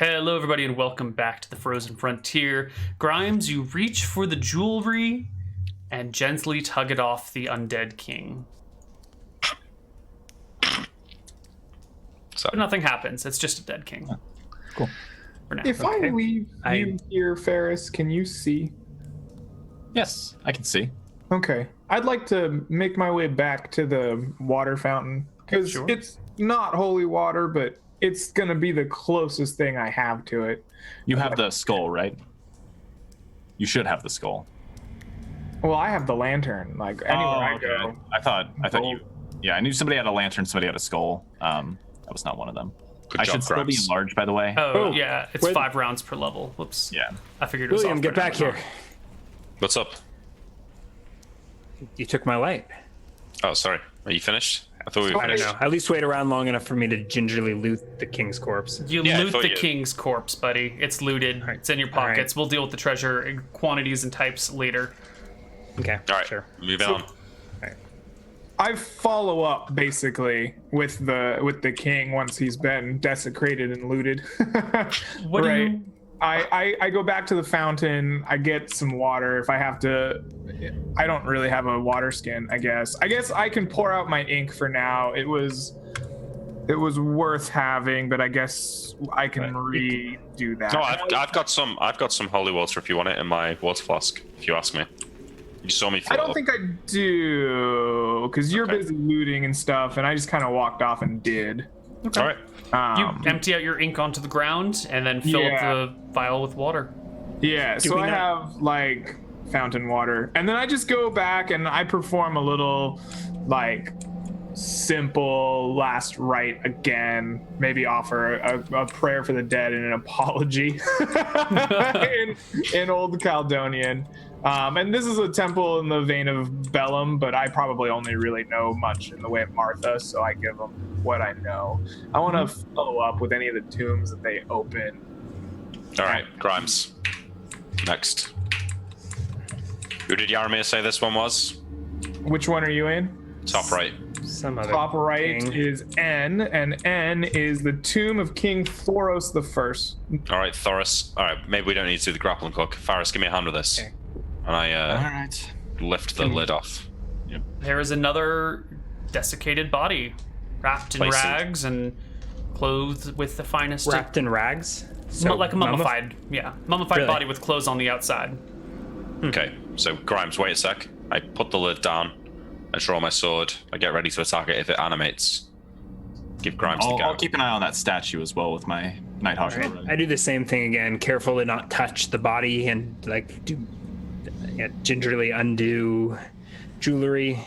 Hello, everybody, and welcome back to the Frozen Frontier. Grimes, you reach for the jewelry and gently tug it off the undead king. But nothing happens. It's just a dead king. Cool. For now. If I leave you here, Ferris, can you see? Yes, I can see. Okay. I'd like to make my way back to the water fountain because it's not holy water, but it's going to be the closest thing I have to it. You have the skull, right? You should have the skull. Well, I have the lantern. Like anywhere I go. I thought you. Yeah, I knew somebody had a lantern, somebody had a skull. That was not one of them. Good job, should still be Grimes. enlarged, by the way. Oh, yeah. It's 5 rounds per level. Whoops. Yeah. I figured it was William, off get for now. back here. What's up? You took my light. Oh, sorry. Are you finished? I thought we were I don't finished. know. At least wait around long enough for me to gingerly loot the king's corpse. You Yeah, I loot thought the you- king's corpse, buddy. It's looted. right. It's in your All right. pockets. We'll deal with the treasure quantities and types later. Okay. All right, Sure. moving on. I follow up basically with the king once he's been desecrated and looted. What do you... I go back to the fountain. I get some water. If I have to, I don't really have a water skin. I guess I can pour out my ink for now. It was worth having, but I guess I can redo that. No, I've got some holy water if you want it in my water flask. If you ask me, you saw me. I don't think I do, because you're Okay. busy looting and stuff, and I just kind of walked off and did. Okay. All right. You empty out your ink onto the ground and then fill up the vial with water. Yeah, so we I not- have like fountain water, and then I just go back and I perform a little like simple last rite again. Maybe offer a prayer for the dead and an apology in Old Caledonian. And this is a temple in the vein of Bellum, but I probably only really know much in the way of Martha, so I give them what I know. I want to follow up with any of the tombs that they open. All right, Grimes. Next. Who did Yaramir say this one was? Which one are you in? Top right. Some other Top right king. is N, and N is the tomb of King Thoros the First. All right, Thoris. All right, maybe we don't need to do the grappling hook. Faris, give me a hand with this. Okay. And I All right. lift the lid off. There is another desiccated body, wrapped in Placed. rags and clothed with the finest... Wrapped in rags. like a mummified, mummified Really? body with clothes on the outside. Okay, so Grimes, wait a sec. I put the lid down. I draw my sword. I get ready to attack it if it animates. Give Grimes the I'll go. keep an eye on that statue as well with my Nighthawk. Right. I do the same thing again. Careful to not touch the body and gingerly undo jewelry.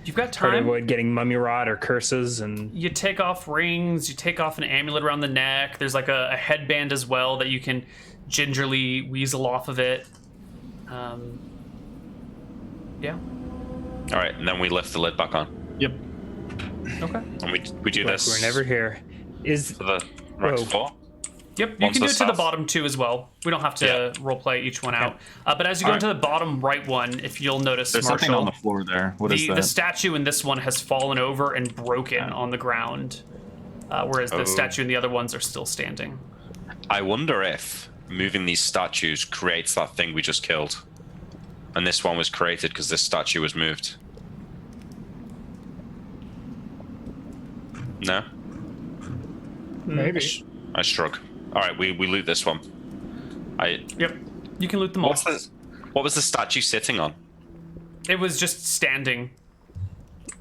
You've got Try to time. avoid getting mummy rot or curses. And You take off rings, you take off an amulet around the neck. There's like a headband as well that you can gingerly weasel off of it. Yeah. All right, and then we lift the lid back on. Yep. Okay. And we do like this we're never here. Is to the right Whoa. floor. Yep, you Once can do the it to the south. bottom too as well. We don't have to Yeah. roleplay each one out. But as you go Alright. into the bottom right one, if you'll notice, There's something Marshall, on the floor there. What is the that? statue in this one has fallen over and broken Yeah. on the ground, whereas the Oh. statue in the other ones are still standing. I wonder if moving these statues creates that thing we just killed. And this one was created because this statue was moved. No? Maybe. I shrug. All right, we loot this one. Yep, you can loot them all. What was the statue sitting on? It was just standing.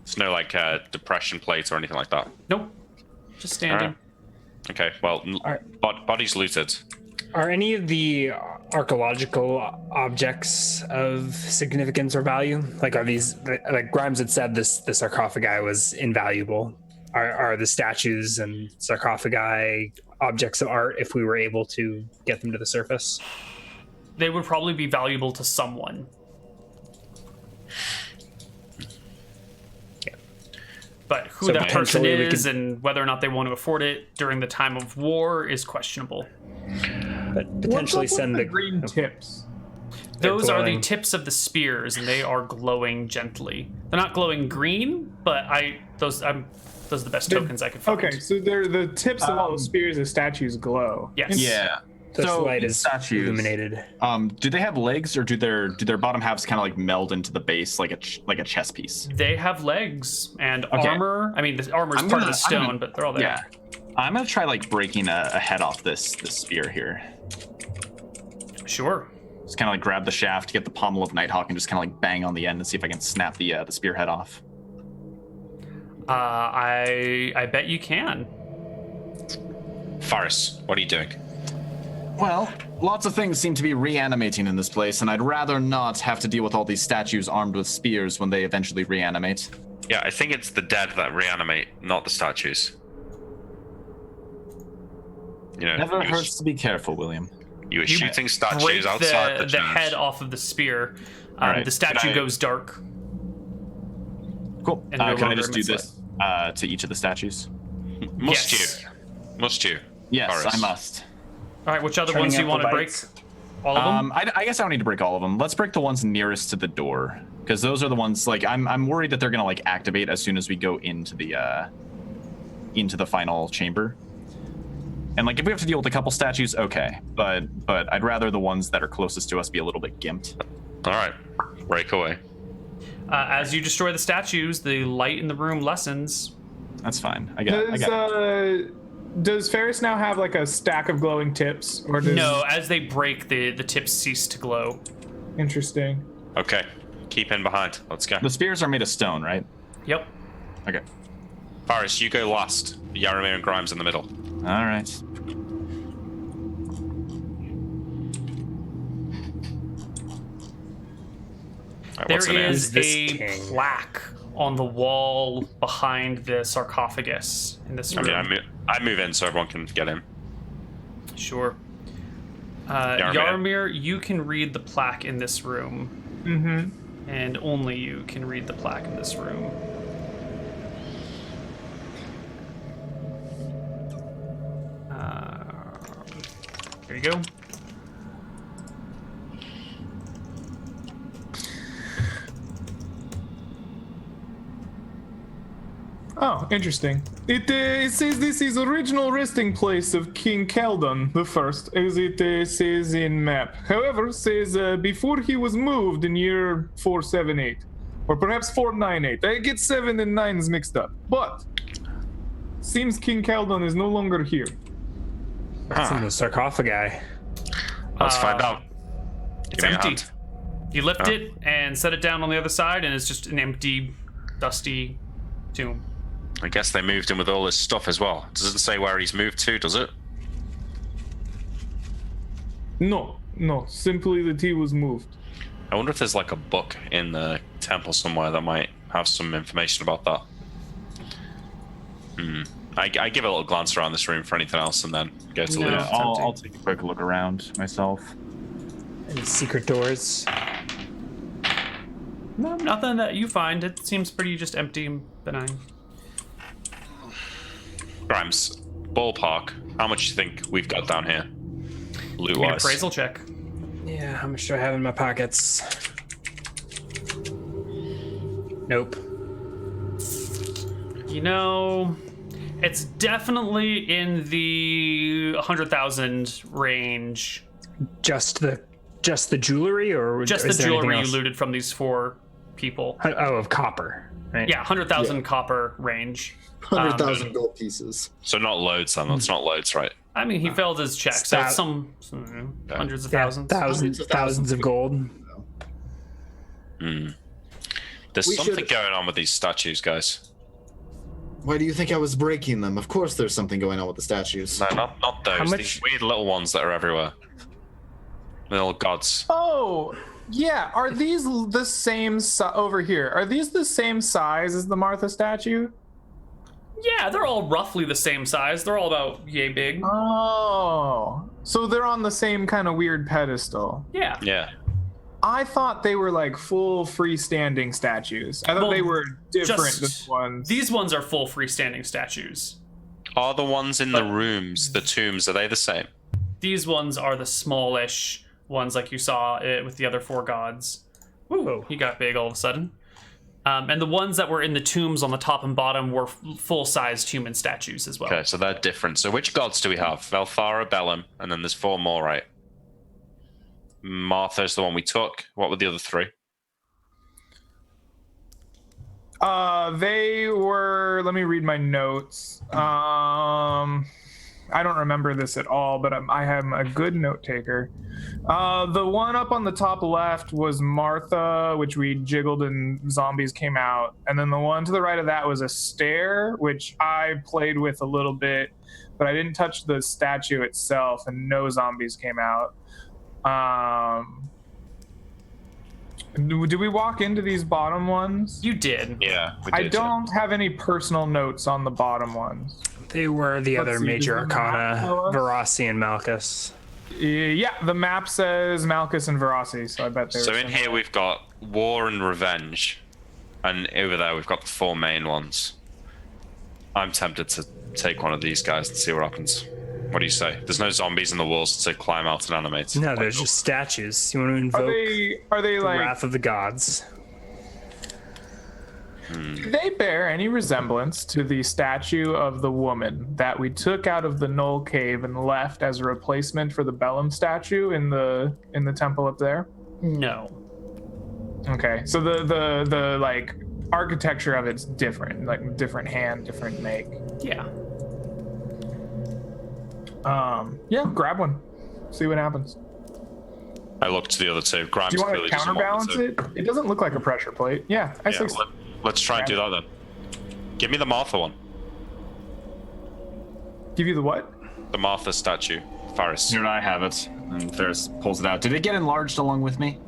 There's no like depression plate or anything like that. Nope, just standing. Alright. Okay, well, body's looted. Are any of the archaeological objects of significance or value? Like, are these, like Grimes had said, the sarcophagi was invaluable. Are the statues and sarcophagi objects of art if we were able to get them to the surface? They would probably be valuable to someone. Yeah. But who So that person potentially we is could- and whether or not they want to afford it during the time of war is questionable. But potentially What's up send with the the green tips. Those are the glowing. tips of the spears, and they are glowing gently. They're not glowing green, but I'm Those are the best tokens I could find. Okay, so they're the tips of all the spears of statues glow. Yes. Yeah. This So, light these is statues, illuminated. Do they have legs, or do their bottom halves kind of like meld into the base like a chess piece? They have legs and Okay. armor. I mean, the armor is I'm part of gonna- the stone, I'm gonna- but they're all there. Yeah. I'm gonna try like breaking a head off this spear here. Sure. Just kind of like grab the shaft, get the pommel of Nighthawk, and just kind of like bang on the end and see if I can snap the spearhead off. I bet you can. Faris, what are you doing? Well, lots of things seem to be reanimating in this place, and I'd rather not have to deal with all these statues armed with spears when they eventually reanimate. Yeah, I think it's the dead that reanimate, not the statues. You know, Never you, hurts to be careful, William. you were You shooting break statues outside the the tombs. head off of the spear. Alright, The statue can I- goes dark. Cool. And no Can I longer just do emits this to each of the statues? Must Yes. you? Must you? Yes, Faris. I must. All right, which other Turning ones do you up want the to break? lights. All of them? I guess I don't need to break all of them. Let's break the ones nearest to the door, because those are the ones like I'm worried that they're gonna like activate as soon as we go into the final chamber. And like if we have to deal with a couple statues, okay, but I'd rather the ones that are closest to us be a little bit gimped. All right, break away. As you destroy the statues, the light in the room lessens. That's fine. I got. Does Ferris now have like a stack of glowing tips, or does... No, as they break, the tips cease to glow. Interesting. Okay, keep in behind. Let's go. The spears are made of stone, right? Yep. Okay. Faris, you go last. Yaramir and Grimes in the middle. All right. All right, There what's the name? is This a king. plaque on the wall behind the sarcophagus in this I room. mean, I move in so everyone can get in. Sure. Yaramir. Yaramir, you can read the plaque in this room. Mm-hmm. And only you can read the plaque in this room. Here you go. Oh, interesting. It says this is original resting place of King Keldon the First, as it says in map. However, says before he was moved in year 478, or perhaps 498. I get 7 and 9s mixed up. But seems King Keldon is no longer here. It's in the sarcophagi. Let's find out. It's Give me a empty. hand. You lift it and set it down on the other side, and it's just an empty, dusty tomb. I guess they moved him with all his stuff as well. It doesn't say where he's moved to, does it? No, simply that he was moved. I wonder if there's like a book in the temple somewhere that might have some information about that. I give a little glance around this room for anything else and then go to No. loot. Yeah, I'll tempting. I'll take a quick look around myself. Any secret doors? No, nothing that you find. It seems pretty just empty and benign. Grimes, ballpark, how much do you think we've got down here? Loot Give me an wise. appraisal check. Yeah, how much do I have in my pockets? Nope. You know, it's definitely in the 100,000 range. Just the jewelry, or Just is the there anything jewelry you else? looted from these 4 people. Oh, of copper, right? Yeah, 100,000 copper range. 100,000 gold pieces. So not loads then, that's not loads, right? I mean, he failed his check, so That- it's some hundreds of Yeah, thousands. thousands of gold. There's We something should- going on with these statues, guys. Why do you think I was breaking them? Of course there's something going on with the statues. No, not those. How much- These weird little ones that are everywhere. Little gods. Oh, yeah. Are these the same over here? Are these the same size as the Martha statue? Yeah, they're all roughly the same size. They're all about yay big. Oh, so they're on the same kind of weird pedestal. Yeah. Yeah. I thought they were like full freestanding statues. I thought Well, they were different just- than ones. These ones are full freestanding statues. Are the ones in the But- rooms, the tombs, are they the same? These ones are the smallish ones like you saw with the other 4 gods. Ooh, Whoa. he got big all of a sudden. And the ones that were in the tombs on the top and bottom were full-sized human statues as well. Okay, so they're different. So which gods do we have? Velthara, Bellum, and then there's 4 more, right? Martha's the one we took. What were the other 3? They were. Let me read my notes. I don't remember this at all, but I am a good note taker. The one up on the top left was Martha, which we jiggled and zombies came out. And then the one to the right of that was a stair, which I played with a little bit, but I didn't touch the statue itself, and no zombies came out. Do we walk into these bottom ones? You did. Yeah, we did. I don't have any personal notes on the bottom ones. They were the Let's other see, major does the map arcana, tell us? Verasi and Malchus. Yeah, the map says Malchus and Verasi, so I bet they're So in here we've got War and Revenge, and over there we've got the 4 main ones. I'm tempted to take one of these guys and see what happens. What do you say? There's no zombies in the walls to climb out and animate. No, there's just statues. You want to invoke Are they the like? wrath of the gods? Do they bear any resemblance to the statue of the woman that we took out of the Knoll Cave and left as a replacement for the Bellum statue in the temple up there? No. Okay, so the like architecture of it's different, like different hand, different make. Yeah. Yeah, grab one, see what happens. I looked to the other 2. Grimes Do you want clearly to doesn't want counterbalance the it? It doesn't look like a pressure plate. Yeah, I Yeah, say. let's try and do that then. Give me the Martha one. Give you the what? The Martha statue. Faris. Here I have it. And Ferris pulls it out. Did it get enlarged along with me?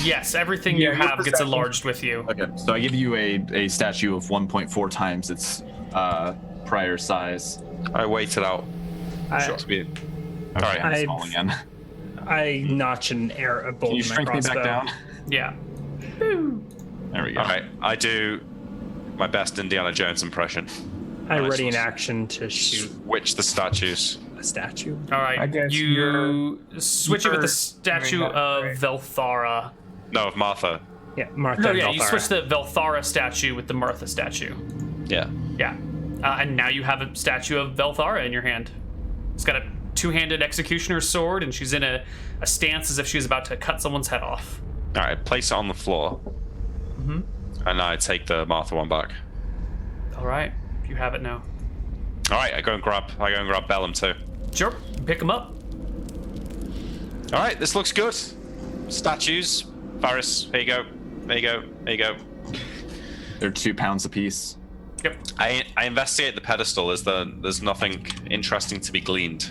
Yes, everything Yeah, you your have gets perception. enlarged with you. Okay, so I give you a statue of 1.4 times its prior size. I waited out. I, To be... Okay, Alright. I'm I- small again. I notch a bolt Can you in my shrink me crossbow. back down? Yeah. There we go. Alright, I do my best Indiana Jones impression. I Nice. ready in action to shoot Switch the statues. a statue. All right. I guess you switch it with the you're statue doing that, of right? Velthara. No, of Martha. Yeah, Martha. No, and yeah, you Velthara. switch the Velthara statue with the Martha statue. Yeah. Yeah. And now you have a statue of Velthara in your hand. It's got a two-handed executioner's sword, and she's in a stance as if she's about to cut someone's head off. Alright, place it on the floor. Mm-hmm. And I take the Martha one back. All right. You have it now. Alright, I go and grab Bellum too. Sure. Pick them up. Alright, this looks good. Statues. Faris, here you go. There you go. There you go. They're 2 pounds apiece. Yep. I investigate the pedestal. There's nothing interesting to be gleaned.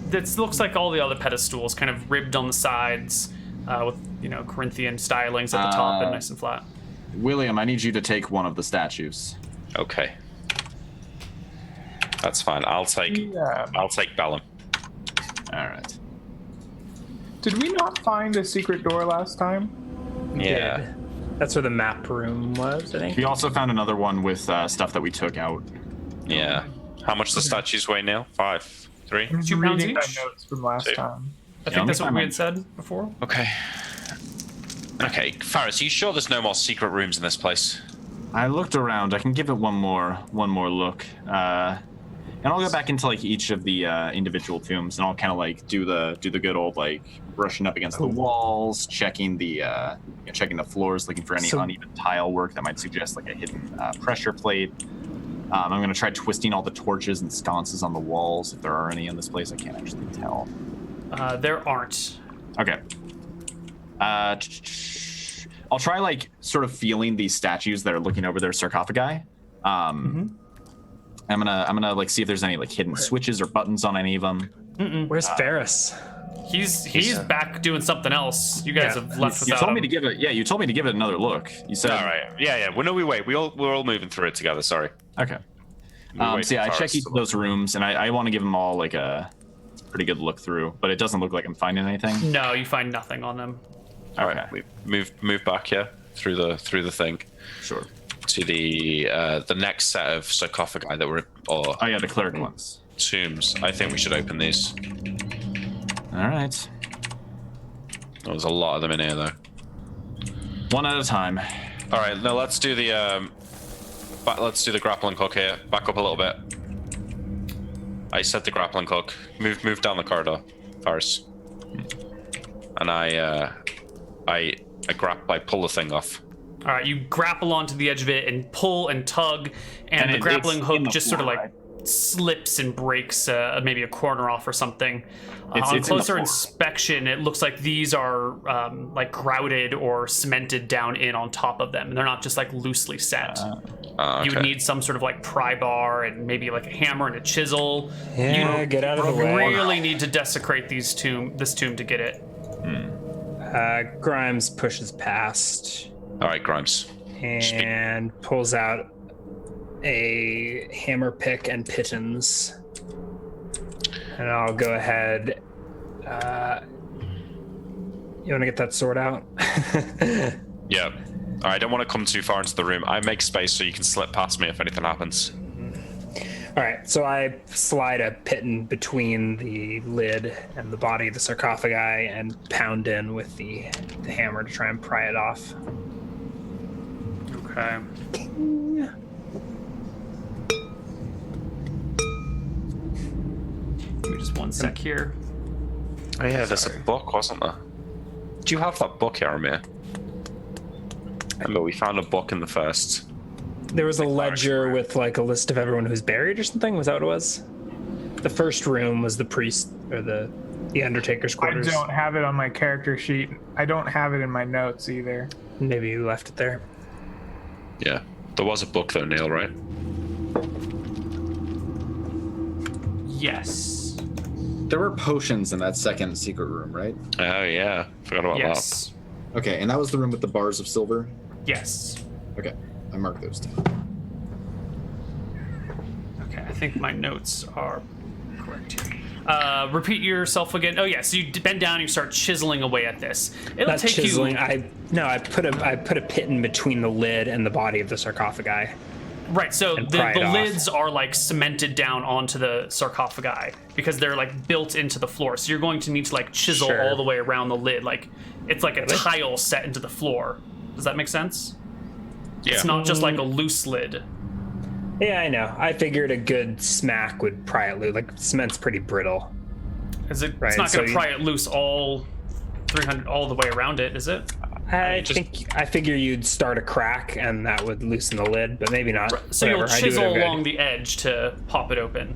This looks like all the other pedestals, kind of ribbed on the sides, with Corinthian stylings at the top and nice and flat. William, I need you to take one of the statues. Okay. That's fine. I'll take Bellum. All right. Did we not find a secret door last time? Yeah. Did. That's where the map room was, I think. We also found another one with stuff that we took out. Yeah. How much the statues weigh, Neal? 5? 3? I'm 2 pounds reading each? my notes from last 2. time. I think that's what I'm we on- had said before. Okay. Okay, Faris, are you sure there's no more secret rooms in this place? I looked around. I can give it one more look, and I'll go back into like each of the individual tombs, and I'll kind of like do the good old like brushing up against the walls, checking the floors, looking for any So- uneven tile work that might suggest like a hidden pressure plate. I'm going to try twisting all the torches and sconces on the walls if there are any in this place. I can't actually tell. There aren't. Okay. I'll try like sort of feeling these statues that are looking over their sarcophagi. I'm gonna like see if there's any like hidden switches or buttons on any of them. Where's Ferris? He's back doing something else. You guys Yeah. have left You without told me him. to give it. Yeah, you told me to give it another look. You said. All right. Yeah. Well, no, we wait. We're all moving through it together. Sorry. Okay. We wait So yeah, for I check Faris each to of look. those rooms, and I want to give them all like a pretty good look through, but it doesn't look like I'm finding anything. No, you find nothing on them. All Okay. right. We move back here through the thing Sure. to the next set of sarcophagi that were or Oh yeah, the cleric ones. tombs. I think we should open these. All right. There's a lot of them in here though. One at a time. All right, now let's do the grappling hook here. Back up a little bit. I set the grappling hook. Move down the corridor, Faris. And I pull the thing off. All right, you grapple onto the edge of it and pull and tug, and the grappling hook just sort of like slips and breaks maybe a corner off or something. On closer inspection, it looks like these are like grouted or cemented down in on top of them. They're not just like loosely set. Okay. You would need some sort of like pry bar and maybe like a hammer and a chisel. Yeah, get out of the way. Really need to desecrate this tomb to get it. Grimes pushes past All right, Grimes. and pulls out a hammer pick and pittons. And I'll go ahead. You want to get that sword out? Yeah. I don't want to come too far into the room. I make space so you can slip past me if anything happens. All right, so I slide a piton between the lid and the body of the sarcophagi and pound in with the hammer to try and pry it off. Okay. Give me just one sec here. Oh yeah, there's a book, wasn't there? Do you have that book, Yaramir? Remember, we found a book in the first. There was a ledger with like a list of everyone who's buried or something. Was that what it was? The first room was the priest or the Undertaker's quarters. I don't have it on my character sheet. I don't have it in my notes either. Maybe you left it there. Yeah. There was a book though, Neal, right? Yes. There were potions in that second secret room, right? Oh yeah. Forgot about Yes. Okay, and that was the room with the bars of silver? Yes. Okay, I marked those down. Okay, I think my notes are correct here. Repeat yourself again. Oh yeah, so you bend down and you start chiseling away at this. It'll Not take chiseling. you. I put a piton between the lid and the body of the sarcophagi. Right, so and the pry it off. lids are like cemented down onto the sarcophagi because they're like built into the floor. So you're going to need to like chisel Sure. all the way around the lid. Like it's like a tile set into the floor. Does that make sense? Yeah. It's not just like a loose lid. Yeah, I know. I figured a good smack would pry it loose. Like cement's pretty brittle. Is it? Right, It's not so going to you- pry it loose all 300 all the way around it, is it? I figure you'd start a crack and that would loosen the lid, but maybe not. So Whatever, you'll I do chisel whatever I along do. the edge to pop it open.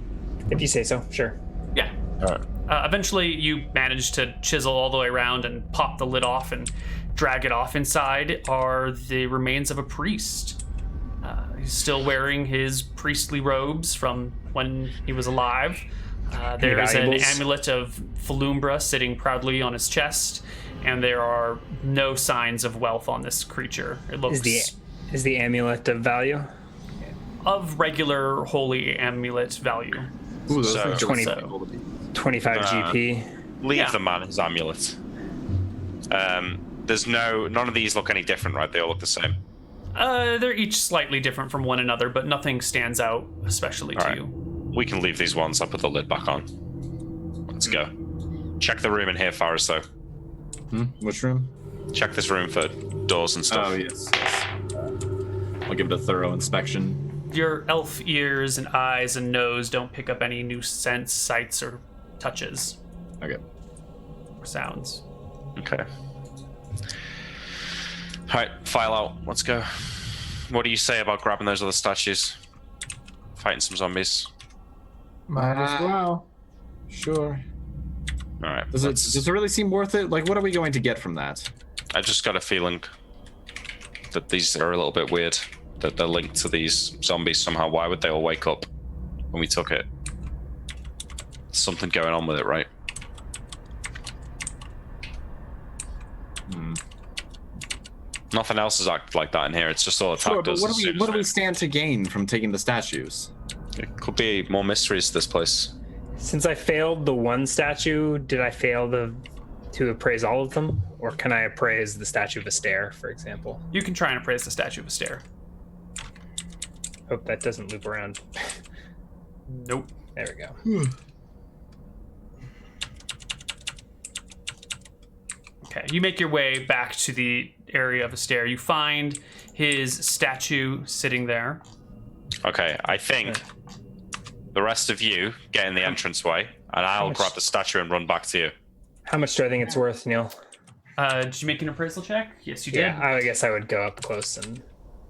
If you say so, sure. Yeah. All right. Eventually, you manage to chisel all the way around and pop the lid off and drag it off. Inside are the remains of a priest. He's still wearing his priestly robes from when he was alive. There is an valuables? amulet of Falumbra sitting proudly on his chest, and there are no signs of wealth on this creature. It looks Is the amulet of value? of regular holy amulet value. Ooh, those So- things are 20 cool to be. 25 GP. Leave Yeah. the man his amulet. There's none of these look any different, right? They all look the same. They're each slightly different from one another, but nothing stands out especially to Alright. you. We can leave these ones. I'll put the lid back on. Let's go. Check the room in here, Faris, though. Which room? Check this room for doors and stuff. Oh, yes. I'll give it a thorough inspection. Your elf ears and eyes and nose don't pick up any new scents, sights, or touches Okay. or sounds. Okay. Alright, file out. Let's go. What do you say about grabbing those other statues? Fighting some zombies. Might as well. Sure. Alright. Does it really seem worth it? Like, what are we going to get from that? I just got a feeling that these are a little bit weird. That they're linked to these zombies somehow. Why would they all wake up when we took it? Something going on with it, right? Nothing else is acted like that in here. It's just all attacked Sure, but us. what as do soon we as stand to gain from taking the statues? It could be more mysteries to this place. Since I failed the one statue, did I fail to appraise all of them? Or can I appraise the statue of Astaire, for example? You can try and appraise the statue of Astaire. Hope that doesn't loop around. Nope. There we go. Okay, you make your way back to the area of the stair. You find his statue sitting there. Okay, I think the rest of you get in the entranceway, and I'll grab the statue and run back to you. How much do I think it's worth, Neal? Did you make an appraisal check? Yes, you did. Yeah, I guess I would go up close and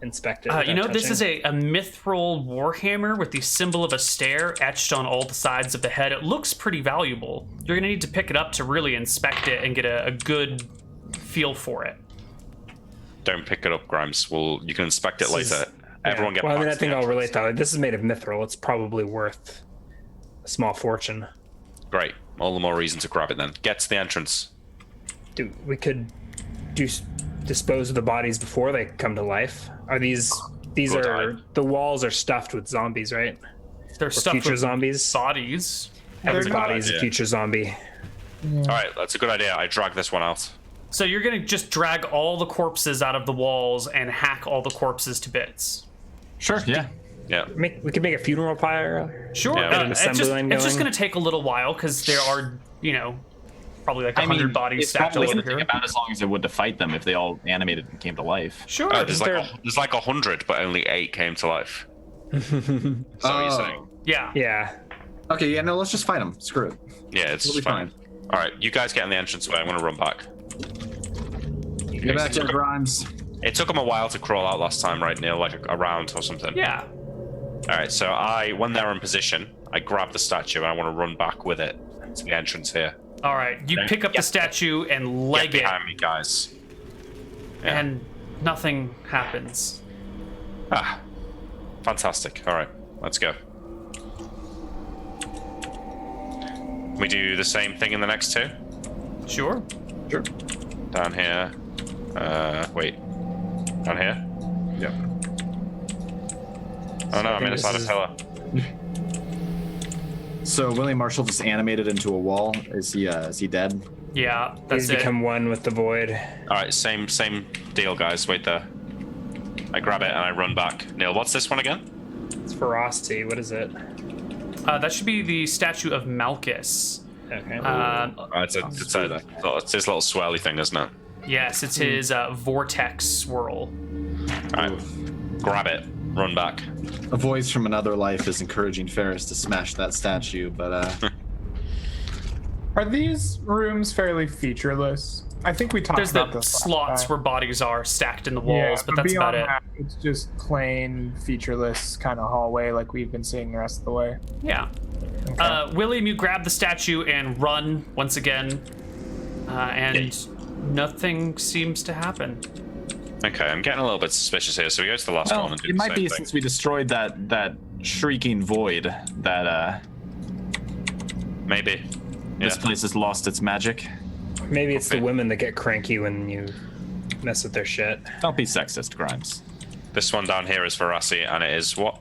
inspect it. This is a mithril warhammer with the symbol of a stair etched on all the sides of the head. It looks pretty valuable. You're gonna need to pick it up to really inspect it and get a good feel for it. Don't pick it up, Grimes. You can inspect it later. Everyone get Well, I mean, back I to think the I'll relate entrance. that. This is made of mithril. It's probably worth a small fortune. Great. All the more reason to grab it then. Get to the entrance. Dude, we could dispose of the bodies before they come to life. Are these Good are eye. the walls are stuffed with zombies, right? They're stuffed Future with zombies. bodies. Every a body good is a idea. future zombie. All right, that's a good idea. I drag this one out. So you're gonna just drag all the corpses out of the walls and hack all the corpses to bits. Sure. Yeah. Yeah. We could make a funeral pyre. Sure. Yeah, It's assembly just, line it's just going. gonna take a little while because there are, probably like 100 bodies it's stacked all probably over going to take here. about as long as it would to fight them if they all animated and came to life. Sure. There's like 100, but only 8 came to life. Is that what you're saying? Yeah. Yeah. Okay, yeah, no, let's just fight him. Screw it. Yeah, it's It'll be fine. All right, you guys get in the entranceway. I'm gonna run back. Get back there, Grimes. It took them a while to crawl out last time, right, Neil? Like a round or something. Yeah. All right, so when they're in position, I grab the statue and I want to run back with it to the entrance here. All right. You Okay. pick up the statue and Get leg it, behind me, guys. Yeah. and nothing happens. Ah, fantastic. All right, let's go. We do the same thing in the next 2. Sure. Sure. Down here. Wait. Down here? Yeah. Oh no, I I'm think inside a this is- pillar. So William Marshall just animated into a wall. Is he dead? Yeah. That's He's it. become one with the void. All right, same deal, guys. Wait there. I grab it and I run back. Neil, what's this one again? It's ferocity. What is it? That should be the statue of Malchus. Okay. It's his little swirly thing, isn't it? Yes, it's his vortex swirl. All right, grab it. Run back. A voice from another life is encouraging Ferris to smash that statue, but Are these rooms fairly featureless? I think we talked There's about the this last slots time. where bodies are stacked in the Yeah, walls, but that's beyond about it. that, it's just plain, featureless kind of hallway like we've been seeing the rest of the way. Yeah. Okay. William, you grab the statue and run once again, and nothing seems to happen. Okay, I'm getting a little bit suspicious here, so we go to the last one Well, and do it the might same be thing. since we destroyed that shrieking void that Maybe. this Yeah. place has lost its magic. Maybe it's the okay. women that get cranky when you mess with their shit. Don't be sexist, Grimes. This one down here is Verasi, and it is what?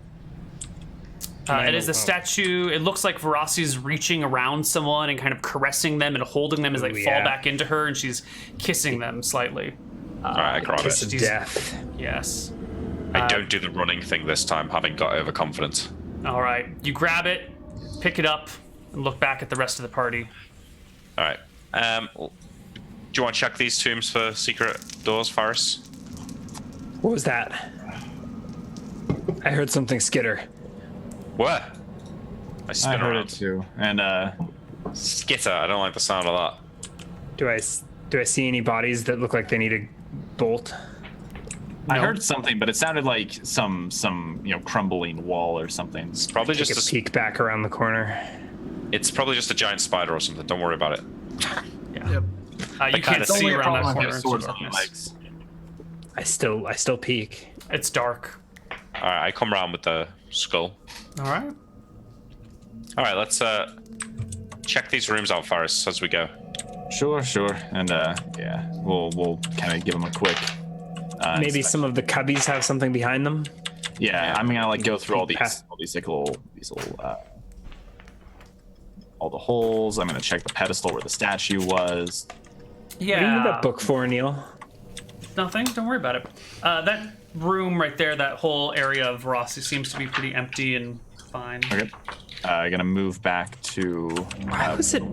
It is a statue. It looks like Verasi's reaching around someone and kind of caressing them and holding them as they Ooh, fall yeah. back into her, and she's kissing them slightly. All right, I grab Kiss it. of She's- death. Yes. I don't do the running thing this time, having got overconfident. All right. You grab it, pick it up, and look back at the rest of the party. All right. Do you want to check these tombs for secret doors, Faris? What was that? I heard something skitter. Where? I spin I heard around. it too. And Skitter. I don't like the sound of that. Do I see any bodies that look like they need a bolt? I No. heard something, but it sounded like some crumbling wall or something. It's probably Take just a peek back around the corner. It's probably just a giant spider or something. Don't worry about it. Yeah. Yep. You kinda can't see see it around from that Have corner. It's swords on darkness. legs. I still peek. It's dark. All right, I come around with the skull. All right. All right, let's check these rooms out, Faris, as we go. Sure. And yeah, we'll kind of give them a quick. Maybe inspection. some of the cubbies have something behind them. Yeah, I'm gonna go through all these Pass- little all the holes. I'm gonna check the pedestal where the statue was. What do you need Yeah. that book for, Neil? Nothing. Don't worry about it. That room right there, that whole area of Rossi seems to be pretty empty and fine. Okay. I'm gonna move back to.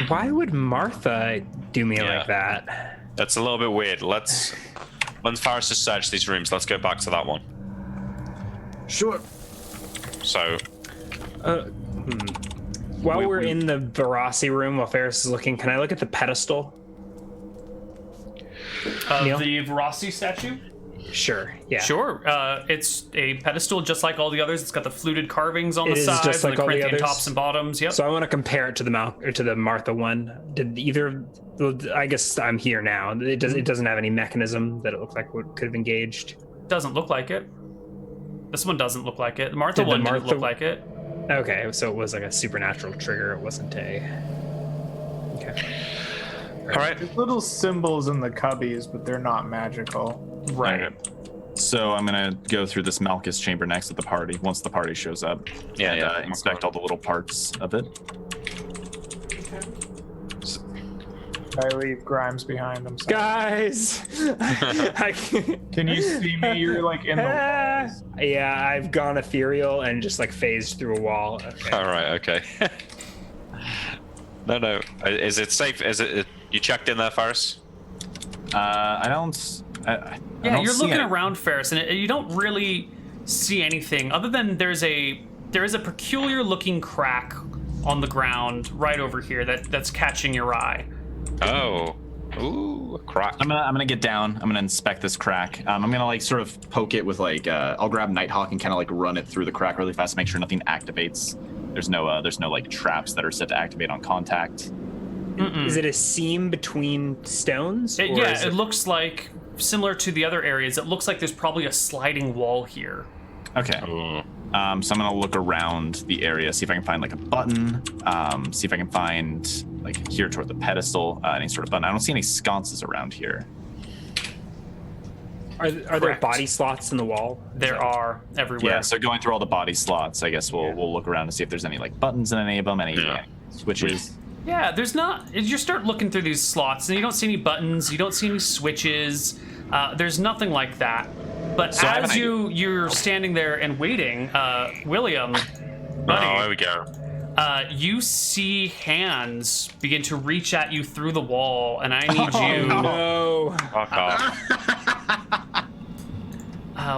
Why would Martha do me Yeah. like that? That's a little bit weird. Once Faris has searched these rooms, let's go back to that one. Sure. So, While we're in the Verasi room, while Ferris is looking, can I look at the pedestal? Neal? The Verasi statue? Sure. Yeah. Sure. It's a pedestal just like all the others. It's got the fluted carvings on It the is sides just and like the all the Corinthian others? tops and bottoms. Yep. So I want to compare it to the Martha one. Did either? Well, I guess I'm here now. It doesn't have any mechanism that it looked like could have engaged. Doesn't look like it. This one doesn't look like it. The Martha Did the one didn't Martha- look like it. Okay, so it was like a supernatural trigger. It wasn't a. Okay. all right. There's little symbols in the cubbies, but they're not magical. Right. So I'm gonna go through this Malchus chamber next to the party once the party shows up. Yeah, and, yeah. inspect all the little parts of it. I leave Grimes behind him. Guys, Can you see me? You're like in the. Yeah, I've gone ethereal and just like phased through a wall. Okay. All right. Okay. No. Is it safe? Is it? You checked in there, Faris? I don't. I Yeah, don't you're see looking it. around, Ferris, and you don't really see anything other than there is a peculiar looking crack on the ground right over here that's catching your eye. Oh. Ooh, a crack. I'm gonna get down. I'm gonna inspect this crack. I'm gonna like sort of poke it with like I'll grab Nighthawk and kind of like run it through the crack really fast to make sure nothing activates. There's no like traps that are set to activate on contact. Is it a seam between stones? or Yeah, is it looks like similar to the other areas. It looks like there's probably a sliding wall here. Okay. So I'm gonna look around the area, see if I can find like a button. See if I can find like here toward the pedestal any sort of button. I don't see any sconces around here. Are there Correct. body slots in the wall? There are everywhere. Yeah. So going through all the body slots, I guess we'll look around to see if there's any like buttons in any of them, any switches. Yeah, there's not. You start looking through these slots, and you don't see any buttons. You don't see any switches. There's nothing like that. But So I have as an you're standing there and waiting, William, Oh, buddy, here we go. you see hands begin to reach at you through the wall, and I need you. No. Fuck off.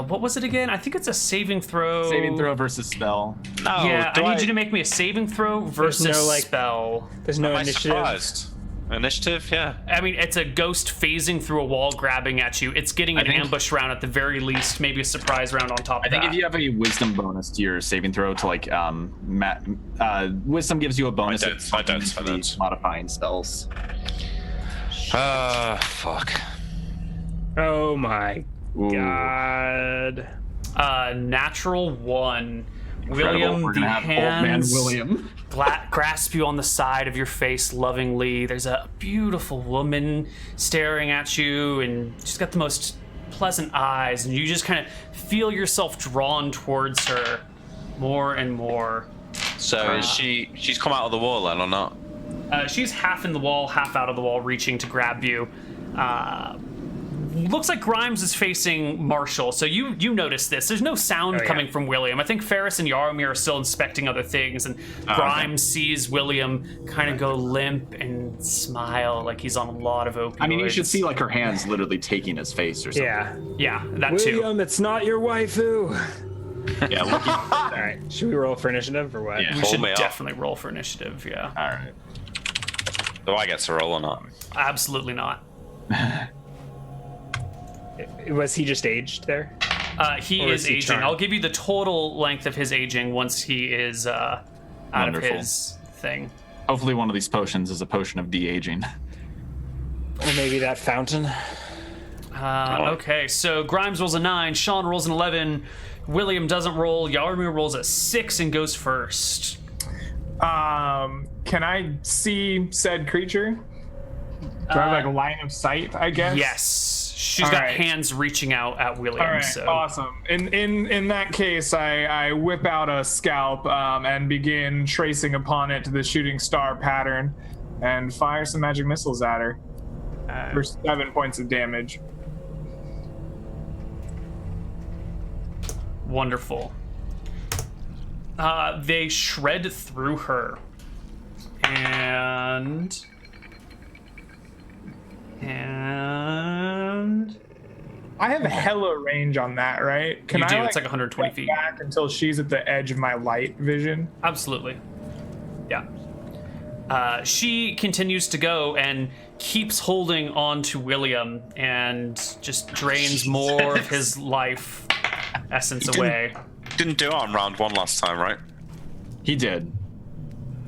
What was it again? I think it's a saving throw. Saving throw versus spell. No. Yeah, I need you to make me a saving throw versus no, like- spell. There's no Am I initiative. surprised? Initiative, yeah. I mean, it's a ghost phasing through a wall, grabbing at you. It's getting an think- ambush round at the very least, maybe a surprise round on top I of think that. if you have a wisdom bonus to your saving throw to like wisdom gives you a bonus. I don't. Modifying spells. Fuck. Oh my Ooh. god. Natural 1. Incredible. William, We're the gonna have old man hands William. grasp you on the side of your face lovingly. There's a beautiful woman staring at you, and she's got the most pleasant eyes, and you just kind of feel yourself drawn towards her more and more. So is she's come out of the wall then or not? She's half in the wall, half out of the wall, reaching to grab you. Looks like Grimes is facing Marshall, so you notice this. There's no sound yeah. coming from William. I think Ferris and Yaromir are still inspecting other things, and Grimes sees William kind of go limp and smile like he's on a lot of opioids. I mean, you should see like her hands literally taking his face or something. Yeah. Yeah, that too. William, it's not your waifu. Yeah. Look, All right. Should we roll for initiative or what? Yeah. We Hold should me up. definitely roll for initiative, yeah. all right. Do I get to roll or not? Absolutely not. Was he just aged there? He Or is is he aging. charmed? I'll give you the total length of his aging once he is out Wonderful. of his thing. Hopefully, one of these potions is a potion of de-aging. Or maybe that fountain? Okay, so Grimes rolls a 9, Sean rolls an 11, William doesn't roll, Yaromir rolls a 6 and goes first. Can I see said creature? Do I have like a line of sight? I guess. Yes, she's All got right. hands reaching out at William. All right, so. awesome. In that case, I whip out a scalp and begin tracing upon it the shooting star pattern, and fire some magic missiles at her for 7 points of damage. Wonderful. They shred through her, and I have hella range on that, right? Can You do. I It's like 120 step feet. back until she's at the edge of my light vision? Absolutely. Yeah. She continues to go and keeps holding on to William and just drains more of his life essence away. Didn't do it on round 1 last time, right? He did.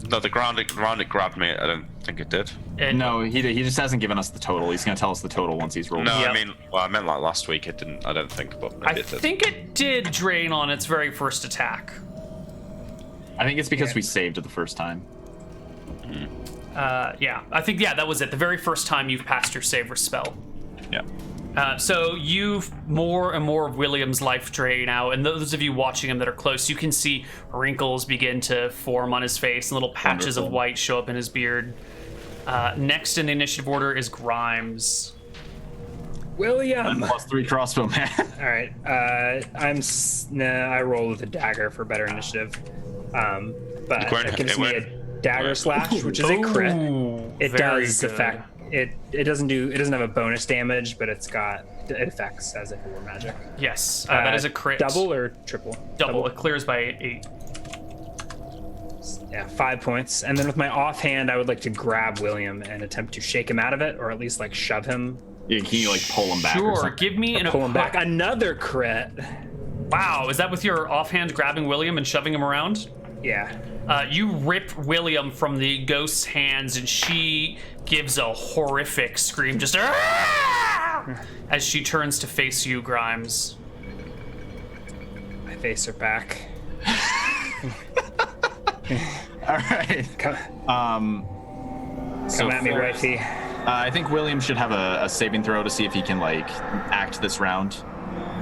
No, the round it grabbed me. I don't think it did. And No, he just hasn't given us the total. He's gonna tell us the total once he's rolled. No, Yep. I meant like last week. It didn't. I don't think, but maybe I it did. think it did drain on its very first attack. I think it's because we saved it the first time. Yeah, I think, that was it. The very first time you've passed your save or spell. Yeah. So you've more and more of William's life drain out, and those of you watching him that are close, you can see wrinkles begin to form on his face, and little patches of Wonderful. white show up in his beard. Next in the initiative order is Grimes. William. +3 crossbow man. All right. I roll with a dagger for better initiative. But It won't- it gives it me won't- a dagger slash, which is a crit. Ooh, It very does good. affect it doesn't have a bonus damage, but it affects as if it were magic. Yes, that is a crit. Double or triple? Double. It clears by 8. Yeah, 5 points. And then with my offhand, I would like to grab William and attempt to shake him out of it, or at least like shove him, Yeah, can you like pull him back? Or Sure, something? give me an pull him back. Another crit. Wow, is that with your offhand grabbing William and shoving him around? Yeah. You rip William from the ghost's hands, and she gives a horrific scream, just as she turns to face you, Grimes. I face her back. All right. Come, So come at me, for- wifey. I think William should have a saving throw to see if he can like act this round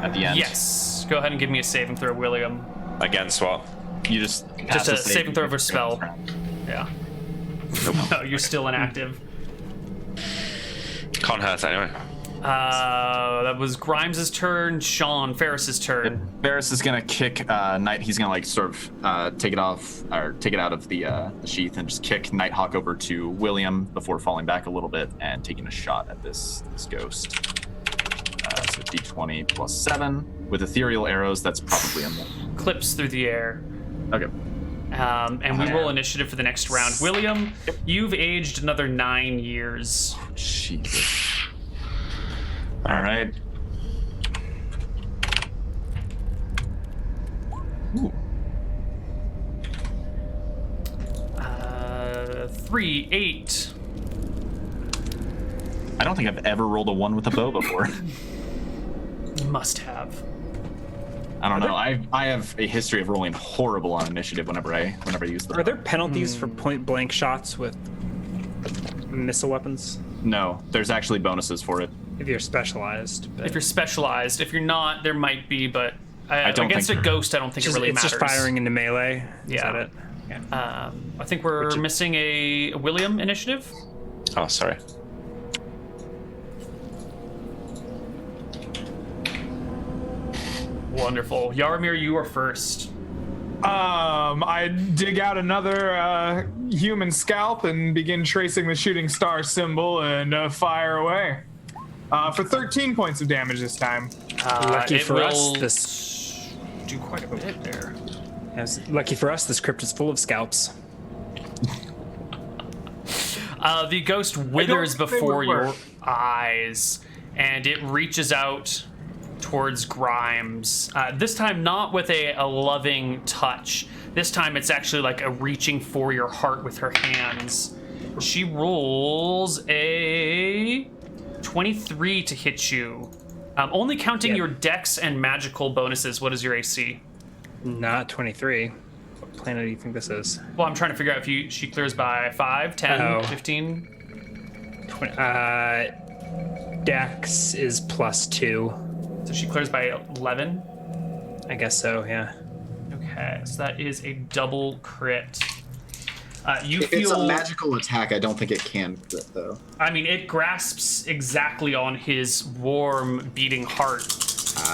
at the end. Yes, go ahead and give me a saving throw, William. Against what? You just pass a the saving throw for this spell. round. Yeah. No, you're still inactive. Can't hurt anyway. That was Grimes' turn. Sean, Ferris's turn. Varys is gonna kick Night. He's gonna like sort of take it off or take it out of the sheath and just kick Nighthawk over to William before falling back a little bit and taking a shot at this ghost. So D20 plus 7 with ethereal arrows. That's probably a miss. Clips through the air. Okay. And we roll initiative for the next round. William, you've aged another 9 years. Jesus. All right. Ooh. 3, 8. I don't think I've ever rolled a 1 with a bow before. Must have. I don't know. I have a history of rolling horrible on initiative whenever I use the Are there penalties for point blank shots with missile weapons? No, there's actually bonuses for it. If you're specialized. But If you're specialized, if you're not, there might be, but don't against a think- ghost, I don't think it's it really just matters. firing into melee. Is Yeah. that it? Yeah. I think we're missing a William initiative. Oh, sorry. Wonderful. Yaramir, you are first. I dig out another human scalp and begin tracing the shooting star symbol and fire away. For 13 points of damage this time. Lucky it for us, will this do quite a bit there. lucky for us, this crypt is full of scalps. The ghost withers think they before would your work. eyes, and it reaches out towards Grimes. This time, not with a loving touch. This time, it's actually like a reaching for your heart with her hands. She rolls a 23 to hit you. Only counting Yep. your dex and magical bonuses. What is your AC? Not 23. What planet do you think this is? Well, I'm trying to figure out if she clears by 5, 10, Oh. 15. Dex is +2. So she clears by 11. I guess so, yeah. Okay, so that is a double crit. You If it's a feel. magical attack, I don't think it can crit, though. I mean, it grasps exactly on his warm, beating heart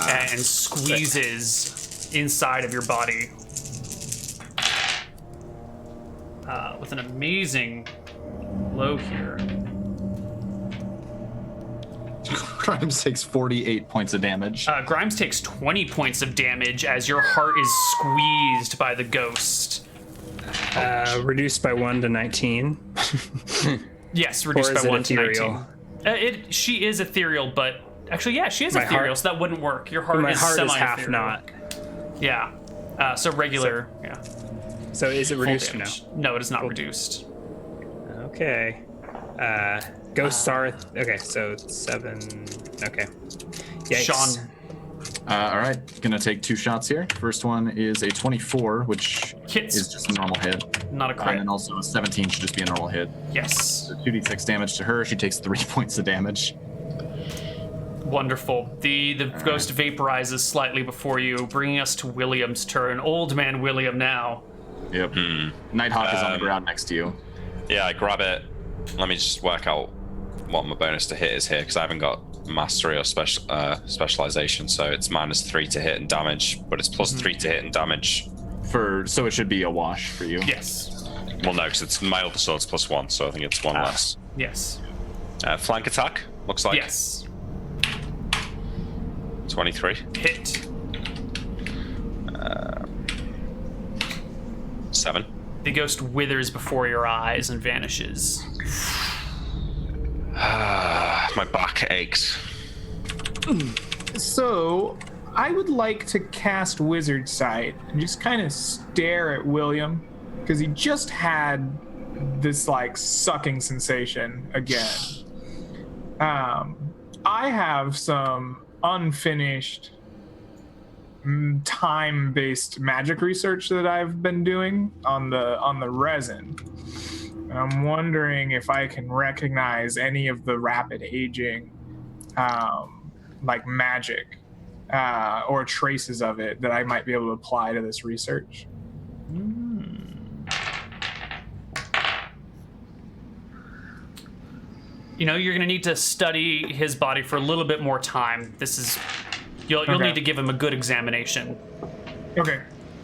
and squeezes inside of your body. With an amazing blow here. Grimes takes 48 points of damage. Grimes takes 20 points of damage as your heart is squeezed by the ghost. Reduced by 1 to 19. Yes, reduced by 1 to ethereal? 19. She is ethereal, but actually, yeah, she is My ethereal, heart- so that wouldn't work. Your heart My is heart is semi-ethereal. half not. Yeah. So regular. Yeah. So is it Full reduced or no? damage. No, it is not reduced. Okay. Ghosts are okay. So 7. Okay. Yikes. Sean All right, gonna take 2 shots here. First one is a 24, which hits. is just a normal hit. Not a crit. And then also a 17 should just be a normal hit. Yes. So 2d6 damage to her. She takes 3 points of damage. Wonderful. The ghost vaporizes slightly before you, bringing us to William's turn. Old man William now. Yep. Nighthawk is on the ground next to you. Yeah, I grab it. Let me just work out what my bonus to hit is here, because I haven't got mastery or specialization, so it's -3 to hit and damage, but it's +3 to hit and damage. So it should be a wash for you. Yes. Well, no, because it's my other sword's +1, so I think it's 1 less. Yes. Flank attack, looks like. Yes. 23. Hit. 7. The ghost withers before your eyes and vanishes. My back aches. So, I would like to cast Wizard Sight and just kind of stare at William, because he just had this like sucking sensation again. I have some unfinished time-based magic research that I've been doing on the resin. I'm wondering if I can recognize any of the rapid aging, like magic, or traces of it that I might be able to apply to this research. You know, you're going to need to study his body for a little bit more time. You'll Okay. need to give him a good examination. Okay.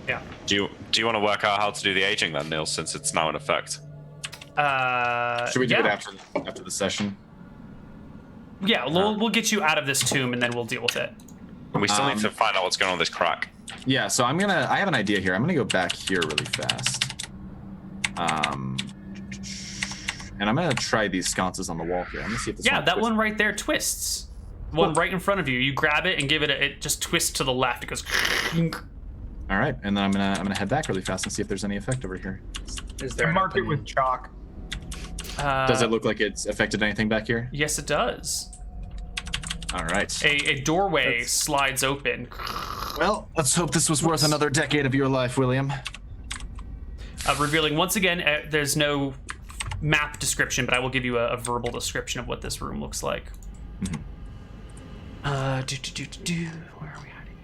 Yeah. Do you want to work out how to do the aging then, Neal, since it's now in effect? Should we do it yeah. after the session? Yeah, we'll get you out of this tomb and then we'll deal with it. And we still need to find out what's going on with this crack. Yeah, so I have an idea here. I'm gonna go back here really fast. And I'm gonna try these sconces on the wall here. I'm gonna see if this Yeah, that twists. one right there twists. The one right in front of you. You grab it and give it it just twists to the left. It goes. All right, and then I'm gonna head back really fast and see if there's any effect over here. Is there I an mark it open- with chalk. Does it look like it's affected anything back here? Yes, it does. All right. A doorway slides open, Well, let's hope this was worth another decade of your life, William. revealing once again. There's no map description, but I will give you a verbal description of what this room looks like. Where are we hiding?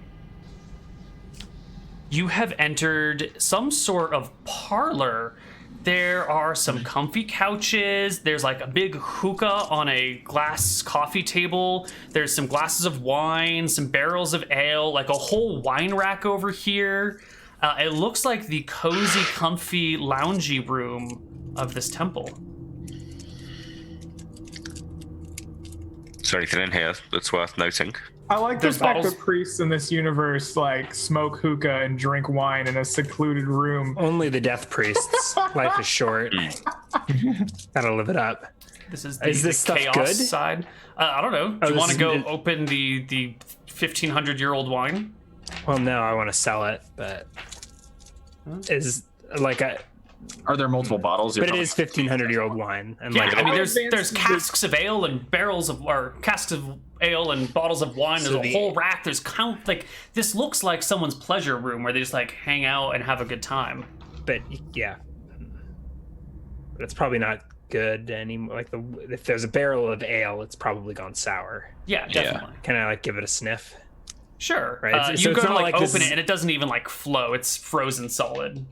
You have entered some sort of parlor. There are some comfy couches. There's like a big hookah on a glass coffee table. There's some glasses of wine, some barrels of ale, like a whole wine rack over here. It looks like the cozy, comfy, loungy room of this temple. Is there anything in here that's worth noting? I like the There's fact bottles. that priests in this universe like smoke hookah and drink wine in a secluded room. Only the death priests. Life is short. Gotta live it up. This is Is this the stuff chaos good? side. I don't know. Do you this want to is go mid- open the 1,500-year-old wine? Well, no, I want to sell it, but is like a. Are there multiple bottles? But it is 1,500-year-old wine, and Yeah, like I mean, How there's advanced is casks of ale and casks of ale and bottles of wine. There's So a whole rack. There's this looks like someone's pleasure room where they just like hang out and have a good time. but yeah, but it's probably not good anymore. Like if there's a barrel of ale, it's probably gone sour. Yeah, definitely. Can I like give it a sniff? Sure. Right, so you it's go to not like like this open is- it and it doesn't even like flow. It's frozen solid.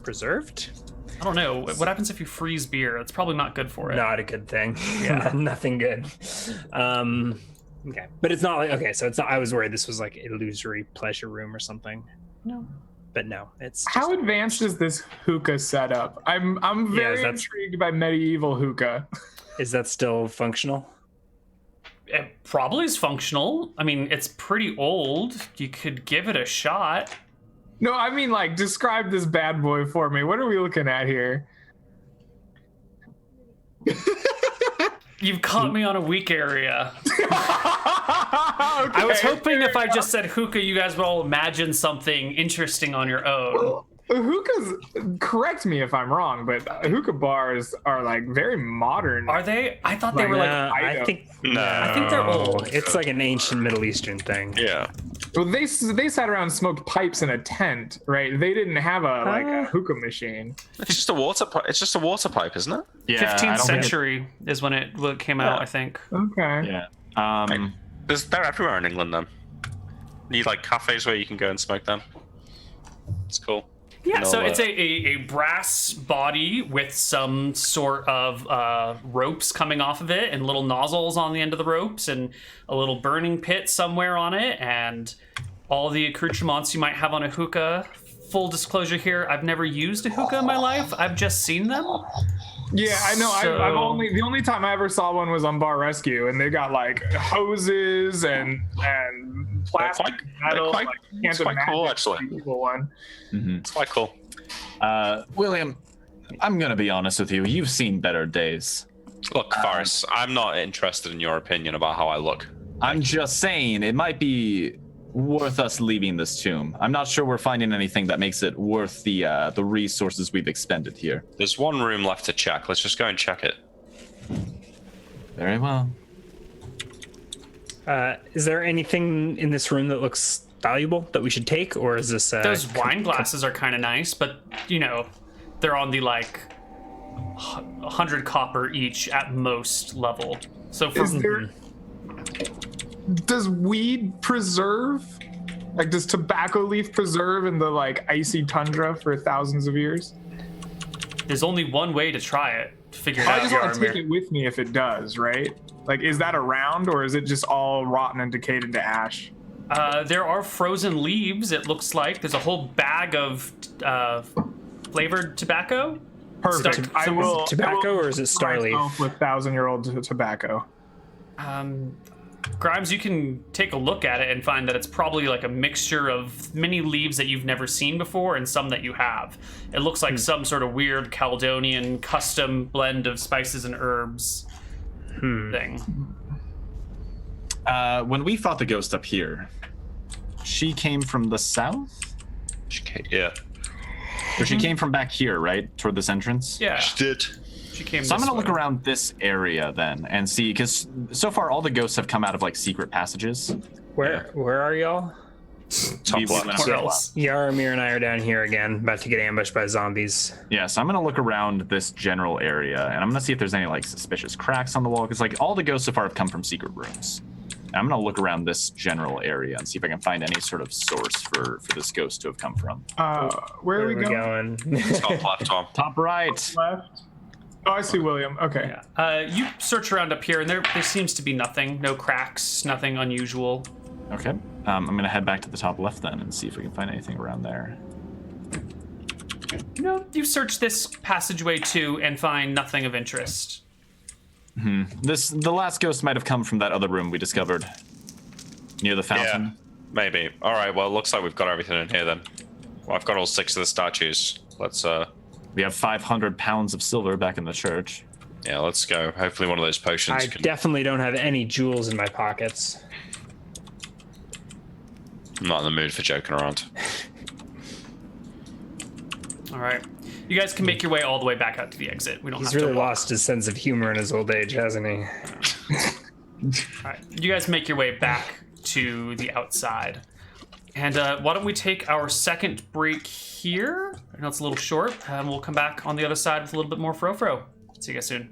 Preserved? I don't know. What happens if you freeze beer? It's probably not good for it. Not a good thing. Yeah. Nothing good. Okay, but it's not like okay. So it's not. I was worried this was like illusory pleasure room or something. No. But no, it's just, How advanced is this hookah setup? I'm very that's- intrigued by medieval hookah. is that still functional? It probably is functional. I mean, it's pretty old. You could give it a shot. No, I mean, like, describe this bad boy for me. What are we looking at here? You've caught me on a weak area. Okay, I was hoping if I just said hookah, you guys would all imagine something interesting on your own. Hookahs, correct me if I'm wrong, but hookah bars are like very modern. Are they? I thought they were like. I think I think they're old. It's like an ancient Middle Eastern thing. Yeah. Well, they sat around and smoked pipes in a tent, right? They didn't have a hookah machine. It's just a water pipe. It's just a water pipe, isn't it? Yeah, 15th century is when it came out, I think. Okay. Yeah. They're everywhere in England, then. Need like cafes where you can go and smoke them. It's cool. Yeah, so it's a brass body with some sort of ropes coming off of it and little nozzles on the end of the ropes and a little burning pit somewhere on it and all the accoutrements you might have on a hookah. Full disclosure here, I've never used a hookah in my life. I've just seen them. Yeah, I know. So- The only time I ever saw one was on Bar Rescue, and they got like hoses and plastic metal. It's quite cool, actually. One. It's quite cool. William, I'm gonna be honest with you. You've seen better days. Look, Faris, I'm not interested in your opinion about how I look. I'm just saying it might be worth us leaving this tomb. I'm not sure we're finding anything that makes it worth the resources we've expended here. There's one room left to check. Let's just go and check it. Very well. Is there anything in this room that looks valuable that we should take, or is this Those wine glasses are kind of nice, but, you know, they're on the, like, 100 copper each at most level. So for... Does weed preserve? Like, does tobacco leaf preserve in the, like, icy tundra for thousands of years? There's only one way to try it. To figure it I out. just want to take it with me if it does, right? Like, is that around, or is it just all rotten and decayed into ash? There are frozen leaves, it looks like. There's a whole bag of flavored tobacco. Perfect. I will. tobacco, or is it Star Leaf? With 1,000-year-old tobacco. Grimes, you can take a look at it and find that it's probably like a mixture of many leaves that you've never seen before and some that you have. It looks like some sort of weird Caledonian custom blend of spices and herbs thing. When we fought the ghost up here, she came from the south? Yeah. Or she came from back here, right? Toward this entrance? Yeah, She did. she came. So I'm this gonna look way. around this area then and see, because so far all the ghosts have come out of like secret passages. Where are y'all? Top We left. went up Where to the else? Yaramir and I are down here again, about to get ambushed by zombies. Yeah, so I'm gonna look around this general area and I'm gonna see if there's any like suspicious cracks on the wall, because like all the ghosts so far have come from secret rooms. And I'm gonna look around this general area and see if I can find any sort of source for this ghost to have come from. Where are we going? Top left, Tom. Top right. Left. Oh, I see William. Okay. You search around up here, and there seems to be nothing. No cracks, nothing unusual. Okay. I'm gonna head back to the top left then and see if we can find anything around there. No, you search this passageway too and find nothing of interest. The last ghost might have come from that other room we discovered near the fountain. Yeah, maybe. All right. Well, it looks like we've got everything in here then. Well, I've got all 6 of the statues. Let's We have 500 pounds of silver back in the church. yeah, let's go. Hopefully, one of those potions I can. definitely don't have any jewels in my pockets. I'm not in the mood for joking around. All right, you guys can make your way all the way back out to the exit. We don't He's have really to walk. lost his sense of humor in his old age, hasn't he? All right, you guys make your way back to the outside. And why don't we take our second break here? I know it's a little short, and we'll come back on the other side with a little bit more frofro. See you guys soon.